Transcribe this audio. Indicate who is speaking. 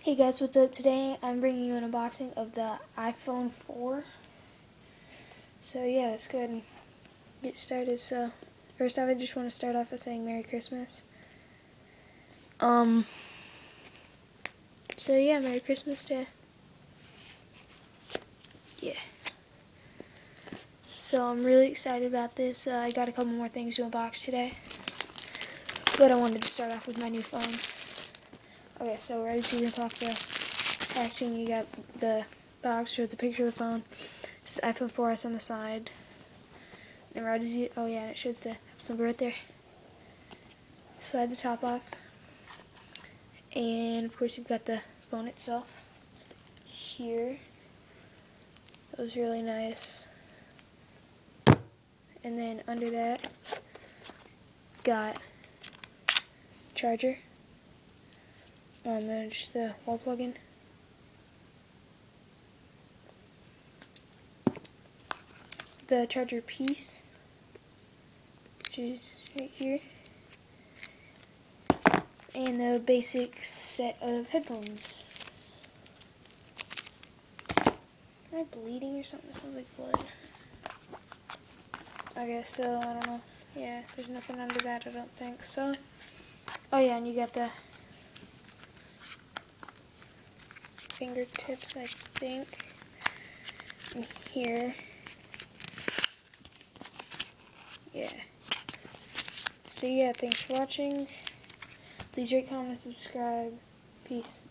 Speaker 1: Hey guys, what's up? Today I'm bringing you an unboxing of the iPhone 4. So yeah, let's go ahead and get started. So first off, I just want to start off by saying Merry Christmas. So yeah, Merry Christmas to yeah. So I'm really excited about this. I got a couple more things to unbox today, but I wanted to start off with my new phone. Okay, so right as you can talk the packaging, you got the box, shows a picture of the phone. It's iPhone 4S on the side. And right as you, oh yeah, and it shows the number right there. Slide the top off. And of course you've got the phone itself here. That was really nice. And then under that, got charger. And just the wall plug-in. The charger piece, which is right here. And the basic set of headphones. Am I bleeding or something? It smells like blood. Okay, so I don't know. Yeah, there's nothing under that, I don't think so. Oh yeah, and you got the fingertips, I think, in here. Yeah. So yeah, thanks for watching. Please rate, comment, subscribe. Peace.